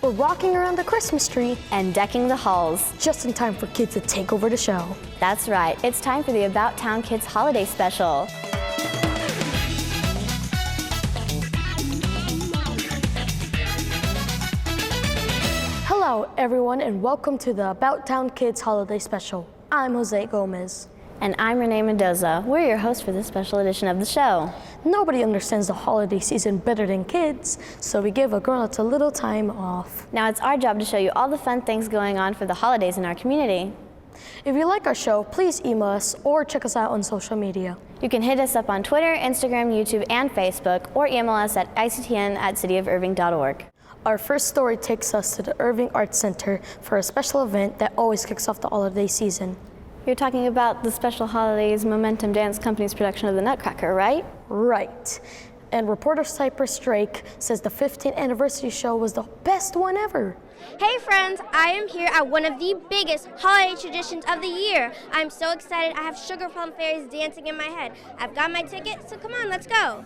We're rocking around the Christmas tree and decking the halls. just in time for kids to take over the show. That's right, it's time for the About Town Kids Holiday Special. Hello, everyone, and welcome to the About Town Kids Holiday Special. I'm Jose Gomez. And I'm Renee Mendoza. We're your hosts for this special edition of the show. Nobody understands the holiday season better than kids, so we give our grown-ups a little time off. Now it's our job to show you all the fun things going on for the holidays in our community. If you like our show, please email us or check us out on social media. You can hit us up on Twitter, Instagram, YouTube, and Facebook, or email us at ictn@cityofirving.org. Our first story takes us to the Irving Art Center for a special event that always kicks off the holiday season. You're talking about the Special Holidays Momentum Dance Company's production of the Nutcracker, right? Right. And reporter Cypress Drake says the 15th anniversary show was the best one ever. Hey friends, I am here at one of the biggest holiday traditions of the year. I'm so excited I have sugar plum fairies dancing in my head. I've got my ticket, so come on, let's go.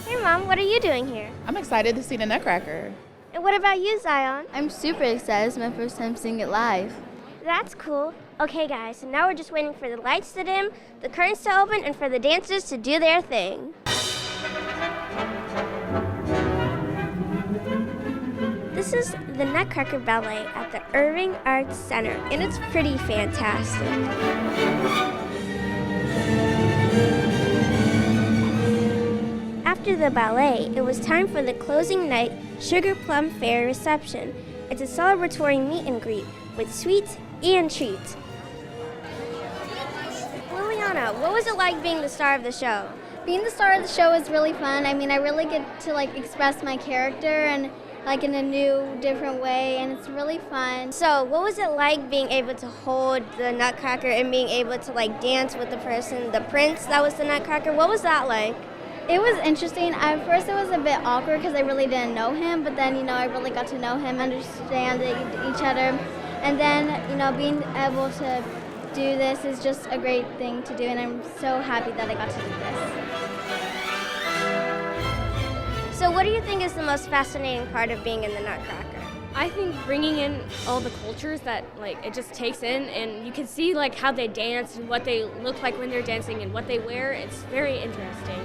Hey Mom, what are you doing here? I'm excited to see the Nutcracker. And what about you, Zion? I'm super excited. It's my first time seeing it live. That's cool. Okay guys, so now we're just waiting for the lights to dim, the curtains to open, and for the dancers to do their thing. This is the Nutcracker Ballet at the Irving Art Center, and it's pretty fantastic. After the ballet, it was time for the closing night Sugar Plum Fairy reception. It's a celebratory meet and greet with sweets and treats. Liliana, what was it like being the star of the show? Being the star of the show was really fun. I mean, I really get to express my character and in a new, different way, and it's really fun. So, what was it like being able to hold the Nutcracker and being able to dance with the person, the prince that was the Nutcracker? What was that like? It was interesting. At first it was a bit awkward because I really didn't know him, but then, I really got to know him, understand each other, and then, being able to do this is just a great thing to do, and I'm so happy that I got to do this. So what do you think is the most fascinating part of being in the Nutcracker? I think bringing in all the cultures that it just takes in, and you can see how they dance and what they look like when they're dancing and what they wear. It's very interesting.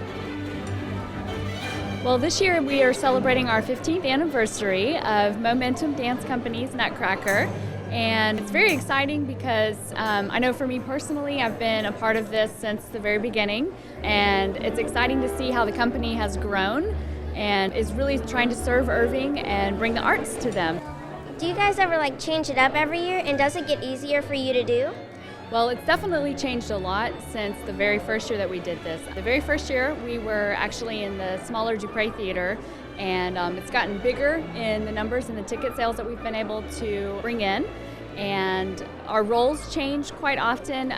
Well, this year we are celebrating our 15th anniversary of Momentum Dance Company's Nutcracker, and it's very exciting because I know for me personally, I've been a part of this since the very beginning, and it's exciting to see how the company has grown and is really trying to serve Irving and bring the arts to them. Do you guys ever change it up every year, and does it get easier for you to do? Well, it's definitely changed a lot since the very first year that we did this. The very first year, we were actually in the smaller Dupre Theater, and it's gotten bigger in the numbers and the ticket sales that we've been able to bring in. And our roles change quite often.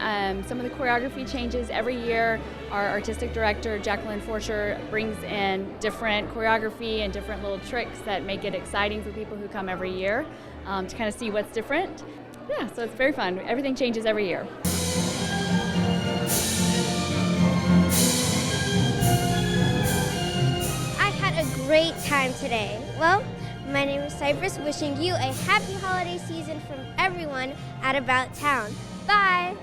Some of the choreography changes every year. Our artistic director, Jacqueline Forscher, brings in different choreography and different little tricks that make it exciting for people who come every year to kind of see what's different. Yeah, so it's very fun. Everything changes every year. I had a great time today. Well, my name is Cypress, wishing you a happy holiday season from everyone at About Town. Bye!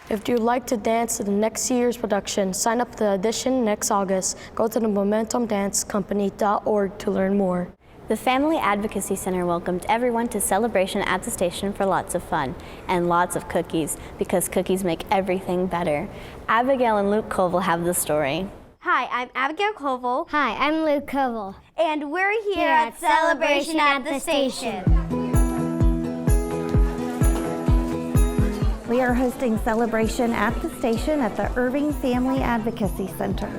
If you'd like to dance to the next year's production, sign up for the audition next August. Go to the MomentumDanceCompany.org to learn more. The Family Advocacy Center welcomed everyone to Celebration at the Station for lots of fun and lots of cookies, because cookies make everything better. Abigail and Luke Koval have the story. Hi, I'm Abigail Koval. Hi, I'm Luke Koval. And we're here at Celebration at the Station. We are hosting Celebration at the Station at the Irving Family Advocacy Center.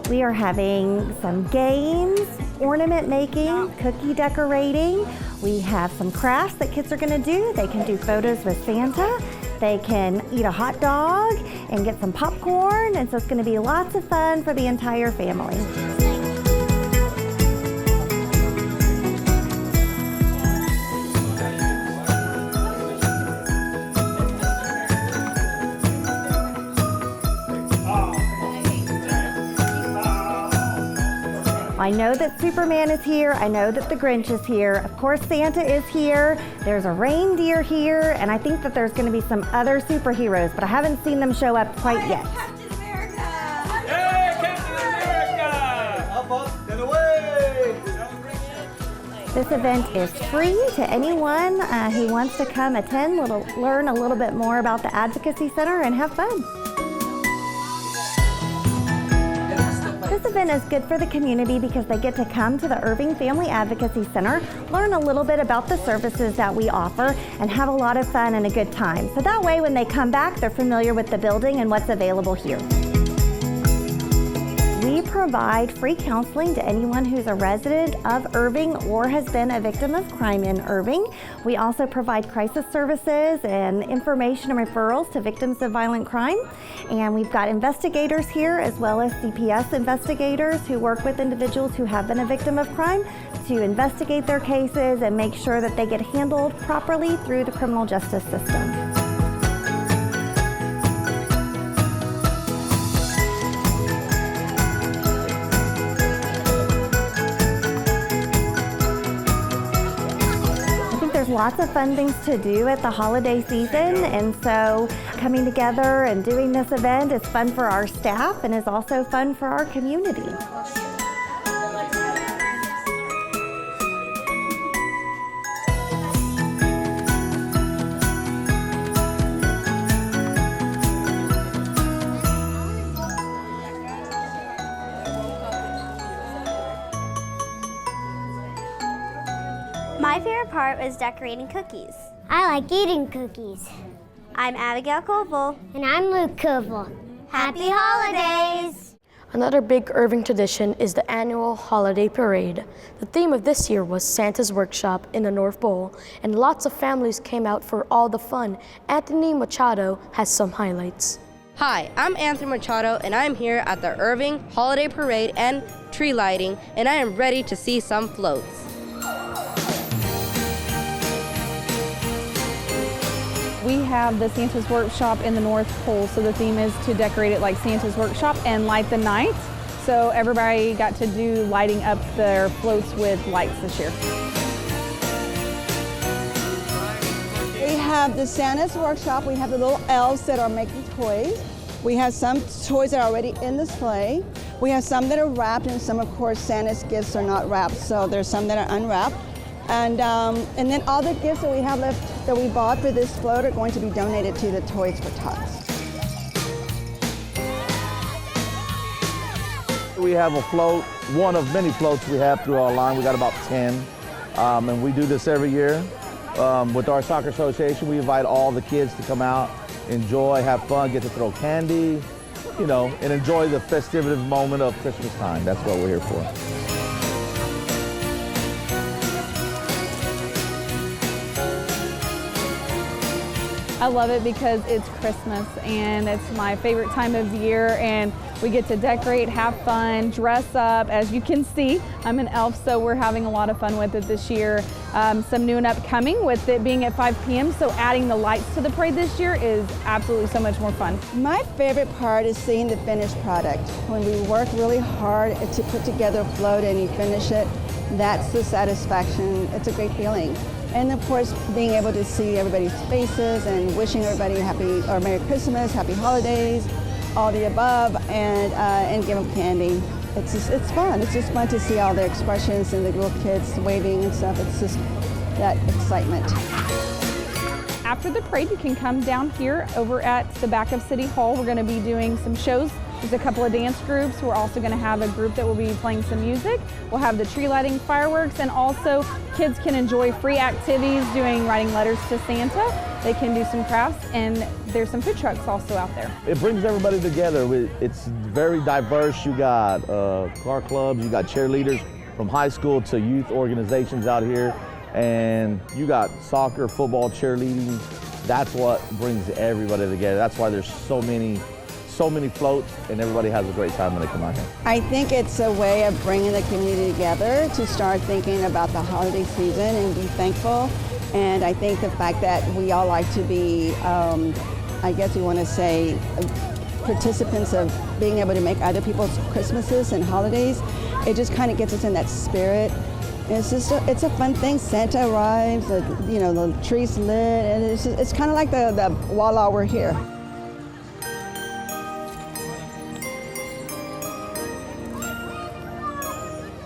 We are having some games, ornament making, cookie decorating. We have some crafts that kids are going to do. They can do photos with Santa. They can eat a hot dog and get some popcorn. And so it's going to be lots of fun for the entire family. I know that Superman is here, I know that the Grinch is here, of course Santa is here, there's a reindeer here, and I think that there's going to be some other superheroes, but I haven't seen them show up quite yet. Captain America! Hey, Captain America! Up, up, and away! This event is free to anyone who wants to come attend, learn a little bit more about the Advocacy Center and have fun. This event is good for the community because they get to come to the Irving Family Advocacy Center, learn a little bit about the services that we offer, and have a lot of fun and a good time. So that way when they come back, they're familiar with the building and what's available here. We provide free counseling to anyone who's a resident of Irving or has been a victim of crime in Irving. We also provide crisis services and information and referrals to victims of violent crime. And we've got investigators here as well as CPS investigators who work with individuals who have been a victim of crime to investigate their cases and make sure that they get handled properly through the criminal justice system. Lots of fun things to do at the holiday season, and so coming together and doing this event is fun for our staff and is also fun for our community. My favorite part was decorating cookies. I like eating cookies. I'm Abigail Koval. And I'm Luke Koval. Happy holidays! Another big Irving tradition is the annual holiday parade. The theme of this year was Santa's Workshop in the North Bowl, and lots of families came out for all the fun. Anthony Machado has some highlights. Hi, I'm Anthony Machado, and I'm here at the Irving Holiday Parade and tree lighting, and I am ready to see some floats. We have the Santa's Workshop in the North Pole, so the theme is to decorate it like Santa's Workshop and light the night. So everybody got to do lighting up their floats with lights this year. We have the Santa's Workshop. We have the little elves that are making toys. We have some toys that are already in the sleigh. We have some that are wrapped, and some, of course, Santa's gifts are not wrapped, so there's some that are unwrapped. And then all the gifts that we have left that we bought for this float are going to be donated to the Toys for Tots. We have a float, one of many floats we have through our line. We got about 10, and we do this every year. With our soccer association, we invite all the kids to come out, enjoy, have fun, get to throw candy, you know, and enjoy the festive moment of Christmas time. That's what we're here for. I love it because it's Christmas and it's my favorite time of year, and we get to decorate, have fun, dress up. As you can see, I'm an elf, so we're having a lot of fun with it this year. Some new and upcoming with it being at 5 p.m., so adding the lights to the parade this year is absolutely so much more fun. My favorite part is seeing the finished product. When we work really hard to put together a float and you finish it, that's the satisfaction. It's a great feeling. And of course, being able to see everybody's faces and wishing everybody Merry Christmas, Happy Holidays, all the above, and give them candy. It's fun. It's just fun to see all the expressions and the little kids waving and stuff. It's just that excitement. After the parade, you can come down here over at the back of City Hall. We're going to be doing some shows. There's a couple of dance groups. We're also going to have a group that will be playing some music. We'll have the tree lighting, fireworks, and also kids can enjoy free activities writing letters to Santa. They can do some crafts, and there's some food trucks also out there. It brings everybody together. It's very diverse. You got car clubs, you got cheerleaders from high school to youth organizations out here, and you got soccer, football, cheerleading. That's what brings everybody together. That's why there's so many floats, and everybody has a great time when they come out here. I think it's a way of bringing the community together to start thinking about the holiday season and be thankful. And I think the fact that we all like to be, I guess we want to say, participants of being able to make other people's Christmases and holidays it just kind of gets us in that spirit. And it's a fun thing. Santa arrives, you know, the tree's lit, and it's kind of like the voila, we're here.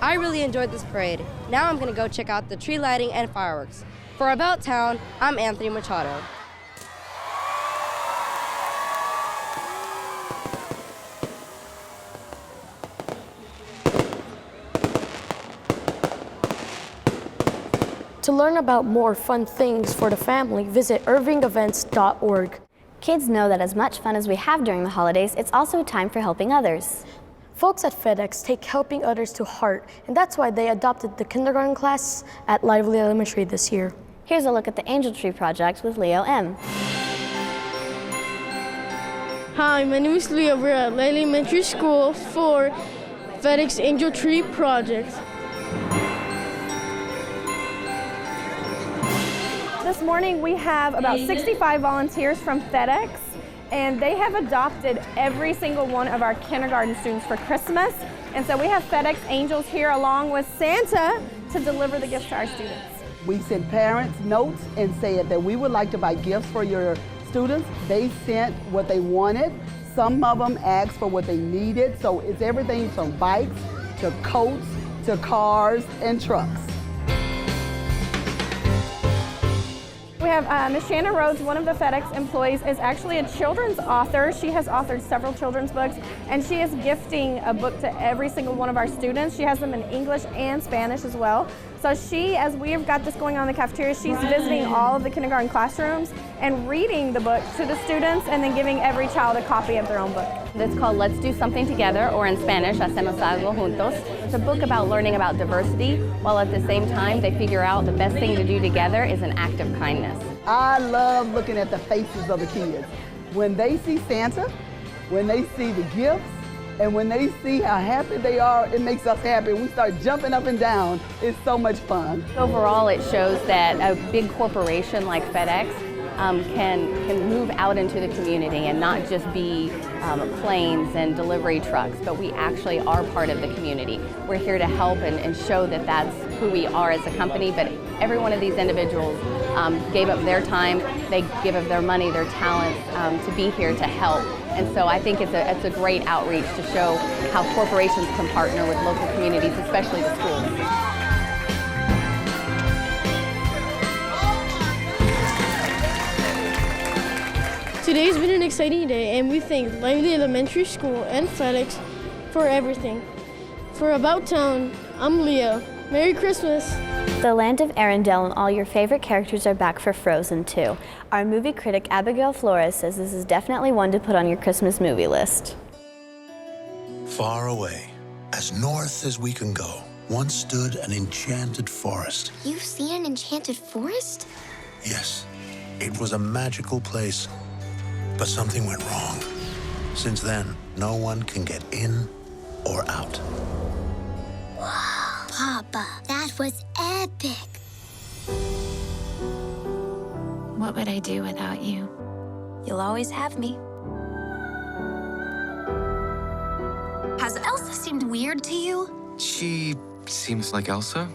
I really enjoyed this parade. Now I'm gonna go check out the tree lighting and fireworks. For About Town, I'm Anthony Machado. To learn about more fun things for the family, visit irvingevents.org. Kids know that as much fun as we have during the holidays, it's also a time for helping others. Folks at FedEx take helping others to heart, and that's why they adopted the kindergarten class at Lively Elementary this year. Here's a look at the Angel Tree Project with Leo M. Hi, my name is Leo. We're at Lively Elementary School for FedEx Angel Tree Project. This morning we have about 65 volunteers from FedEx, and they have adopted every single one of our kindergarten students for Christmas. And so we have FedEx Angels here along with Santa to deliver the gifts to our students. We sent parents notes and said that we would like to buy gifts for your students. They sent what they wanted. Some of them asked for what they needed. So it's everything from bikes to coats to cars and trucks. We have Miss Shannon Rhodes, one of the FedEx employees, is actually a children's author. She has authored several children's books, and she is gifting a book to every single one of our students. She has them in English and Spanish as well. So she, as we have got this going on in the cafeteria, she's visiting all of the kindergarten classrooms and reading the book to the students and then giving every child a copy of their own book. It's called Let's Do Something Together, or in Spanish, Hacemos Algo Juntos. It's a book about learning about diversity, while at the same time they figure out the best thing to do together is an act of kindness. I love looking at the faces of the kids. When they see Santa, when they see the gifts, and when they see how happy they are, it makes us happy. We start jumping up and down. It's so much fun. Overall, it shows that a big corporation like FedEx can move out into the community and not just be planes and delivery trucks, but we actually are part of the community. We're here to help and show that that's who we are as a company, but every one of these individuals gave up their time, they give up their money, their talents to be here to help. And so I think it's a great outreach to show how corporations can partner with local communities, especially the schools. Today's been an exciting day, and we thank Lively Elementary School and FedEx for everything. For About Town, I'm Leo. Merry Christmas. The land of Arendelle and all your favorite characters are back for Frozen 2. Our movie critic Abigail Flores says this is definitely one to put on your Christmas movie list. Far away, as north as we can go, once stood an enchanted forest. You've seen an enchanted forest? Yes, it was a magical place, but something went wrong. Since then, no one can get in or out. Wow, Papa, that was epic. What would I do without you? You'll always have me. Has Elsa seemed weird to you? She seems like Elsa.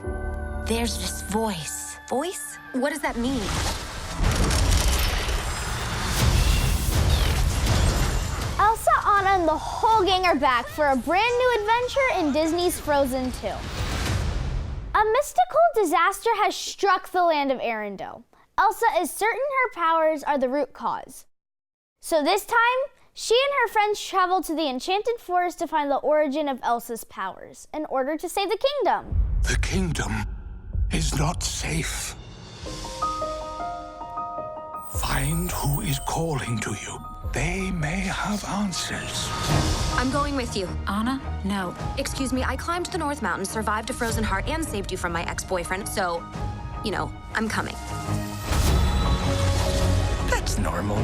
There's this voice. Voice? What does that mean? Elsa, Anna, and the whole gang are back for a brand new adventure in Disney's Frozen 2. A mystical disaster has struck the land of Arendelle. Elsa is certain her powers are the root cause. So this time, she and her friends travel to the enchanted forest to find the origin of Elsa's powers in order to save the kingdom. The kingdom is not safe. Find who is calling to you. They may have answers. I'm going with you. Anna? No. Excuse me, I climbed the North Mountain, survived a frozen heart, and saved you from my ex-boyfriend, so, you know, I'm coming. That's normal.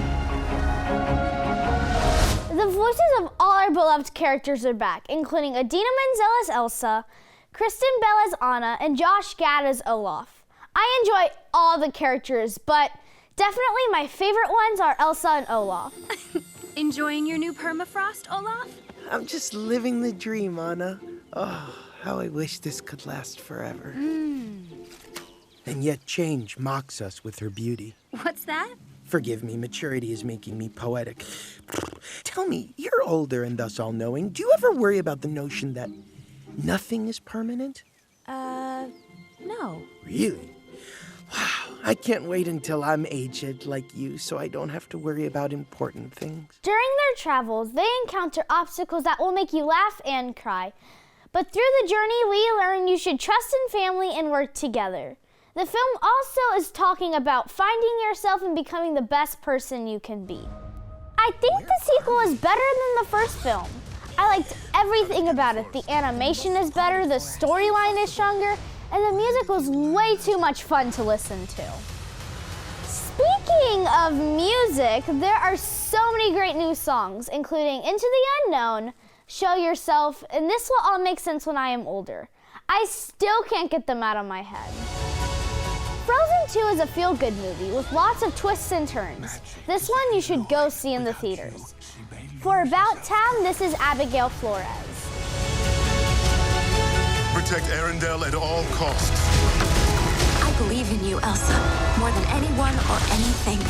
The voices of all our beloved characters are back, including Adina Menzel as Elsa, Kristen Bell as Anna, and Josh Gad as Olaf. I enjoy all the characters, but definitely my favorite ones are Elsa and Olaf. Enjoying your new permafrost, Olaf? I'm just living the dream, Anna. Oh, how I wish this could last forever. And yet change mocks us with her beauty. What's that? Forgive me, maturity is making me poetic. Tell me, you're older and thus all-knowing. Do you ever worry about the notion that nothing is permanent? No. Really? Wow, I can't wait until I'm aged like you so I don't have to worry about important things. During their travels, they encounter obstacles that will make you laugh and cry. But through the journey, we learn you should trust in family and work together. The film also is talking about finding yourself and becoming the best person you can be. I think the sequel is better than the first film. I liked everything about it. The animation is better, the storyline is stronger, and the music was way too much fun to listen to. Speaking of music, there are so many great new songs, including Into the Unknown, Show Yourself, and This Will All Make Sense When I Am Older. I still can't get them out of my head. Frozen 2 is a feel-good movie with lots of twists and turns. This one you should go see in the theaters. For About Town, this is Abigail Flores. Protect Arendelle at all costs. I believe in you, Elsa, more than anyone or anything.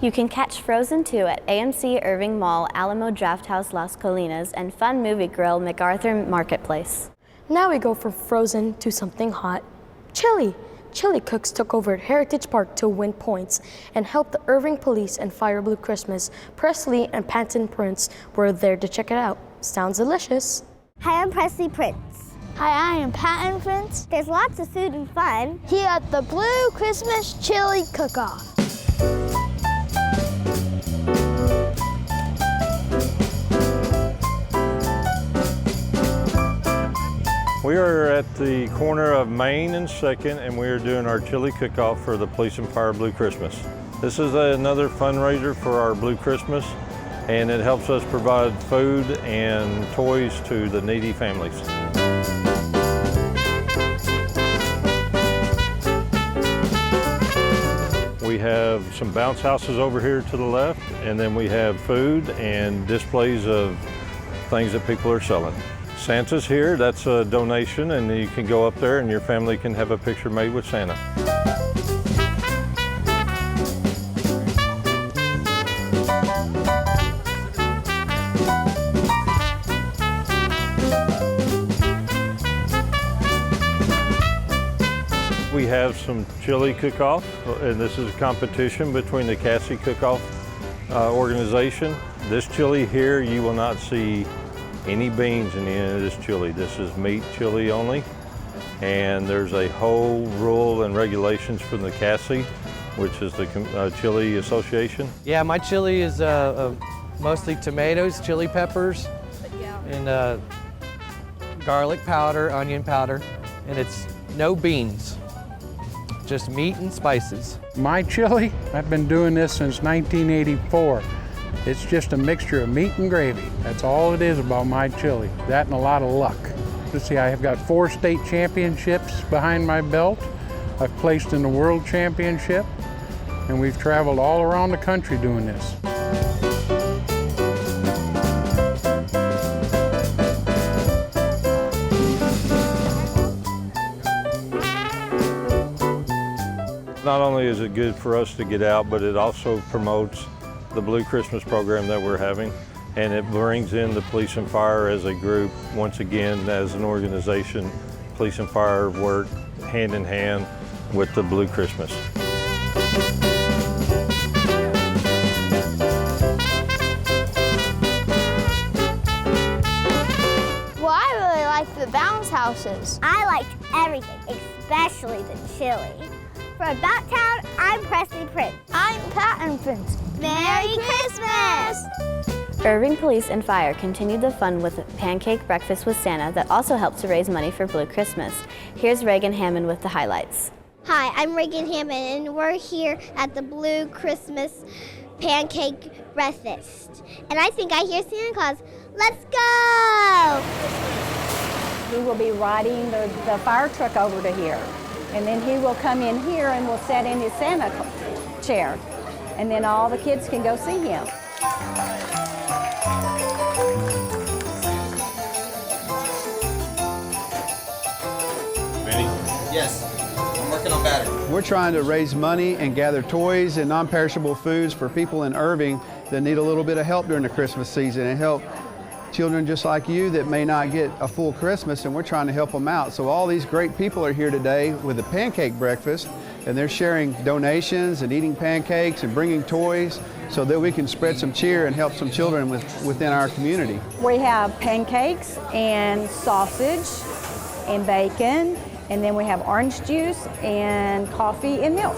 You can catch Frozen 2 at AMC Irving Mall, Alamo Drafthouse Las Colinas, and Fun Movie Grill, MacArthur Marketplace. Now we go from Frozen to something hot, chili. Chili cooks took over at Heritage Park to win points and help the Irving Police and Fire Blue Christmas. Presley and Panton Prince were there to check it out. Sounds delicious. Hi, I'm Presley Prince. Hi, I am Patton Prince. There's lots of food and fun Here at the Blue Christmas Chili Cook-Off. We are at the corner of Main and 2nd, and we are doing our chili cook-off for the Police and Fire Blue Christmas. This is another fundraiser for our Blue Christmas, and it helps us provide food and toys to the needy families. We have some bounce houses over here to the left, and then we have food and displays of things that people are selling. Santa's here, that's a donation, and you can go up there and your family can have a picture made with Santa. We have some chili cook-off, and this is a competition between the Cassie Cook-Off organization. This chili here, you will not see any beans in the end of this chili. This is meat chili only, and there's a whole rule and regulations from the Cassie, which is the Chili Association. Yeah, my chili is mostly tomatoes, chili peppers, and garlic powder, onion powder, and it's no beans, just meat and spices. My chili, I've been doing this since 1984. It's just a mixture of meat and gravy. That's all it is about my chili. That and a lot of luck. Let's see, I have got 4 state championships behind my belt. I've placed in the world championship, and we've traveled all around the country doing this. Not only is it good for us to get out, but it also promotes the Blue Christmas program that we're having, and it brings in the police and fire as a group. Once again, as an organization, police and fire work hand in hand with the Blue Christmas. Well, I really like the bounce houses. I liked everything, especially the chili. For About Town, I'm Presley Prince. I'm Patton Prince. Merry Christmas! Irving Police and Fire continued the fun with Pancake Breakfast with Santa that also helped to raise money for Blue Christmas. Here's Reagan Hammond with the highlights. Hi, I'm Reagan Hammond, and we're here at the Blue Christmas Pancake Breakfast. And I think I hear Santa Claus. Let's go! He will be riding the fire truck over to here. And then he will come in here and we'll set in his Santa chair. And then all the kids can go see him. Ready? Yes. I'm working on battery. We're trying to raise money and gather toys and non-perishable foods for people in Irving that need a little bit of help during the Christmas season and help children just like you that may not get a full Christmas, and we're trying to help them out. So all these great people are here today with a pancake breakfast, and they're sharing donations and eating pancakes and bringing toys so that we can spread some cheer and help some children within our community. We have pancakes and sausage and bacon, and then we have orange juice and coffee and milk.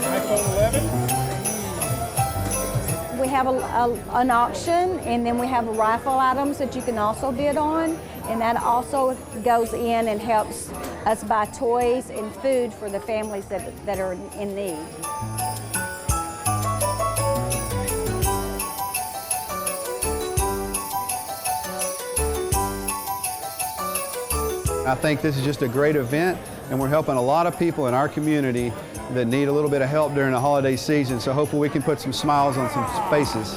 iPhone 11. We have an auction, and then we have raffle items that you can also bid on, and that also goes in and helps us buy toys and food for the families that are in need. I think this is just a great event, and we're helping a lot of people in our community that need a little bit of help during the holiday season, so hopefully we can put some smiles on some faces.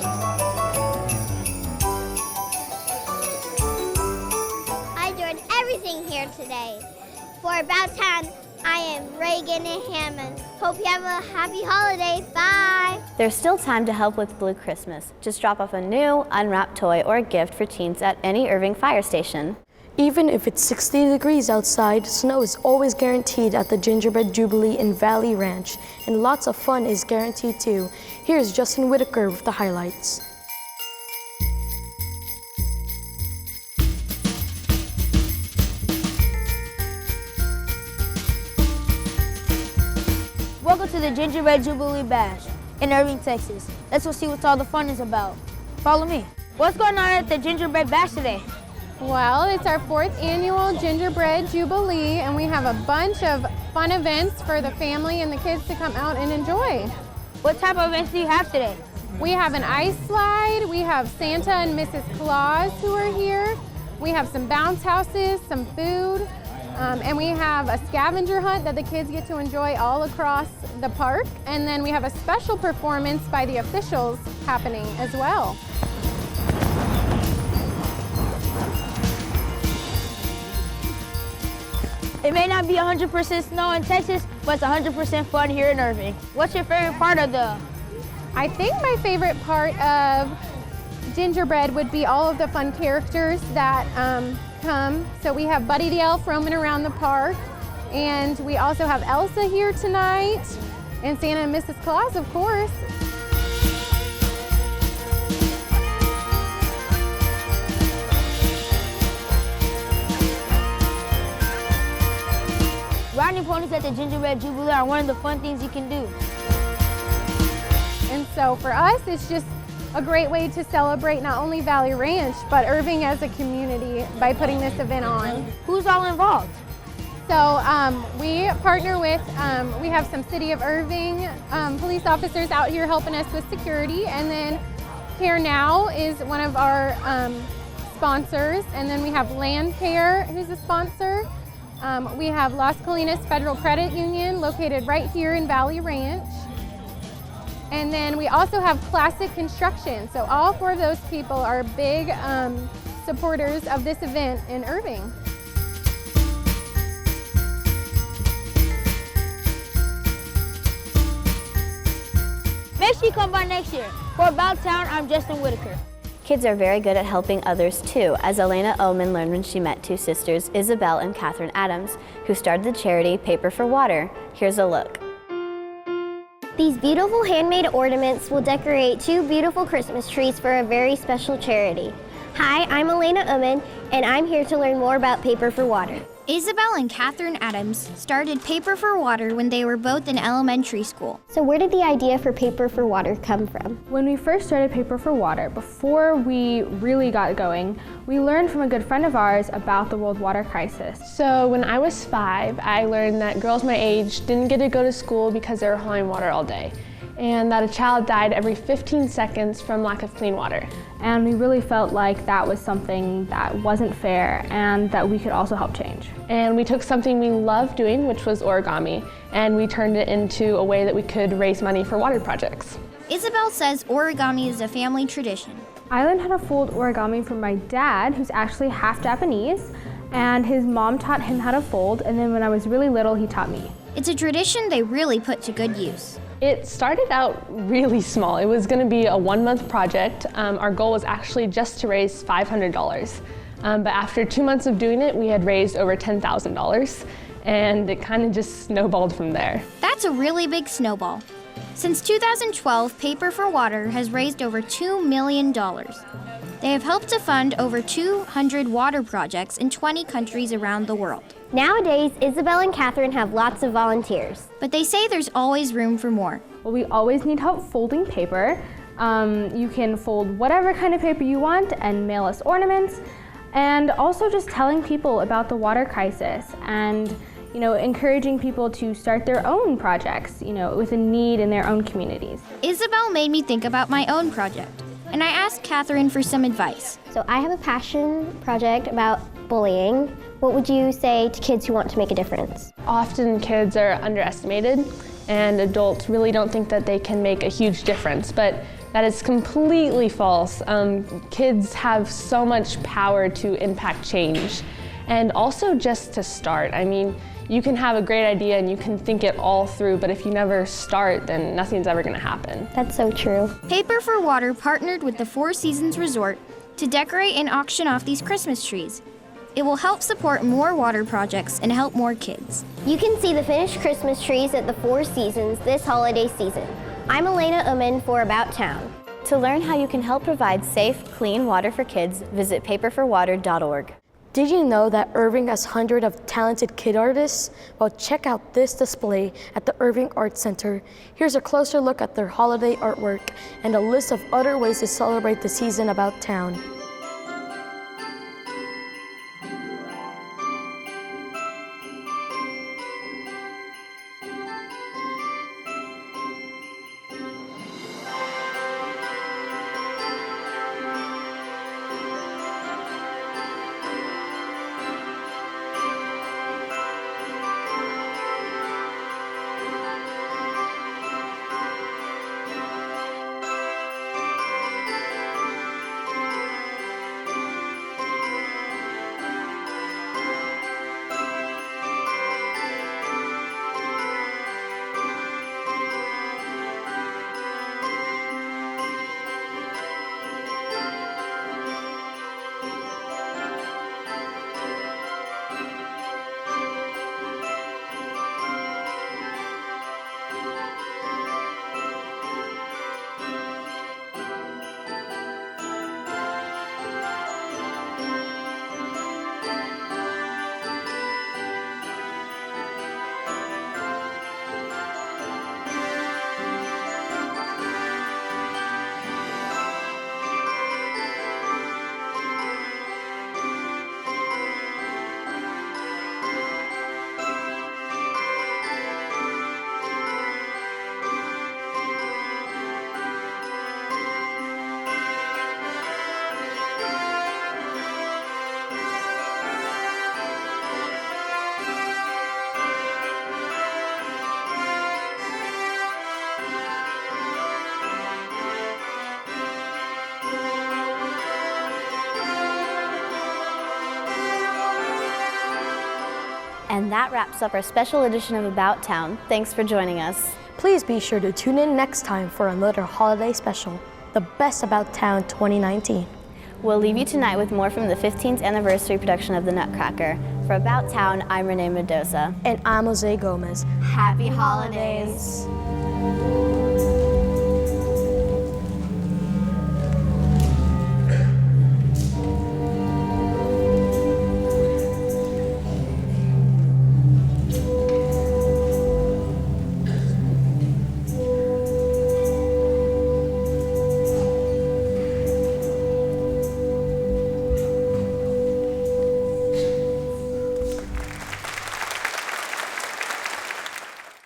I enjoyed everything here today. For About Town, I am Reagan and Hammond. Hope you have a happy holiday. Bye. There's still time to help with Blue Christmas. Just drop off a new, unwrapped toy or a gift for teens at any Irving fire station. Even if it's 60 degrees outside, snow is always guaranteed at the Gingerbread Jubilee in Valley Ranch, and lots of fun is guaranteed too. Here's Justin Whitaker with the highlights. Welcome to the Gingerbread Jubilee Bash in Irving, Texas. Let's go see what all the fun is about. Follow me. What's going on at the Gingerbread Bash today? Well, it's our 4th annual Gingerbread Jubilee, and we have a bunch of fun events for the family and the kids to come out and enjoy. What type of events do you have today? We have an ice slide, we have Santa and Mrs. Claus who are here, we have some bounce houses, some food, and we have a scavenger hunt that the kids get to enjoy all across the park, and then we have a special performance by the officials happening as well. It may not be 100% snow in Texas, but it's 100% fun here in Irving. What's your favorite part of the? I think my favorite part of Gingerbread would be all of the fun characters that come. So we have Buddy the Elf roaming around the park, and we also have Elsa here tonight, and Santa and Mrs. Claus, of course. Riding ponies at the Gingerbread Jubilee are one of the fun things you can do. And so for us, it's just a great way to celebrate not only Valley Ranch, but Irving as a community by putting this event on. Who's all involved? So we partner with, we have some City of Irving police officers out here helping us with security, and then Care Now is one of our sponsors, and then we have Land Care, who's a sponsor. We have Las Colinas Federal Credit Union located right here in Valley Ranch. And then we also have Classic Construction. So all 4 of those people are big supporters of this event in Irving. Make sure you come by next year. For About Town, I'm Justin Whitaker. Kids are very good at helping others too, as Elena Oman learned when she met 2 sisters, Isabel and Catherine Adams, who started the charity Paper for Water. Here's a look. These beautiful handmade ornaments will decorate 2 beautiful Christmas trees for a very special charity. Hi, I'm Elena Uman, and I'm here to learn more about Paper for Water. Isabel and Catherine Adams started Paper for Water when they were both in elementary school. So where did the idea for Paper for Water come from? When we first started Paper for Water, before we really got going, we learned from a good friend of ours about the world water crisis. So when I was 5, I learned that girls my age didn't get to go to school because they were hauling water all day. and that a child died every 15 seconds from lack of clean water. And we really felt like that was something that wasn't fair and that we could also help change. And we took something we loved doing, which was origami, and we turned it into a way that we could raise money for water projects. Isabel says origami is a family tradition. I learned how to fold origami from my dad, who's actually half Japanese, and his mom taught him how to fold, and then when I was really little, he taught me. It's a tradition they really put to good use. It started out really small. It was going to be a 1-month project. Our goal was actually just to raise $500. But after 2 months of doing it, we had raised over $10,000, and it kind of just snowballed from there. That's a really big snowball. Since 2012, Paper for Water has raised over $2 million. They have helped to fund over 200 water projects in 20 countries around the world. Nowadays, Isabel and Catherine have lots of volunteers. But they say there's always room for more. Well, we always need help folding paper. You can fold whatever kind of paper you want and mail us ornaments. And also just telling people about the water crisis and encouraging people to start their own projects, with a need in their own communities. Isabel made me think about my own project, and I asked Catherine for some advice. So I have a passion project about bullying. What would you say to kids who want to make a difference? Often kids are underestimated, and adults really don't think that they can make a huge difference, but that is completely false. Kids have so much power to impact change, and also just to start. I mean, you can have a great idea and you can think it all through, but if you never start, then nothing's ever gonna happen. That's so true. Paper for Water partnered with the Four Seasons Resort to decorate and auction off these Christmas trees. It will help support more water projects and help more kids. You can see the finished Christmas trees at the Four Seasons this holiday season. I'm Elena Uman for About Town. To learn how you can help provide safe, clean water for kids, visit paperforwater.org. Did you know that Irving has hundreds of talented kid artists? Well, check out this display at the Irving Art Center. Here's a closer look at their holiday artwork and a list of other ways to celebrate the season about town. And that wraps up our special edition of About Town. Thanks for joining us. Please be sure to tune in next time for another holiday special, The Best About Town 2019. We'll leave you tonight with more from the 15th anniversary production of the Nutcracker. For About Town, I'm Renee Mendoza. And I'm Jose Gomez. Happy holidays.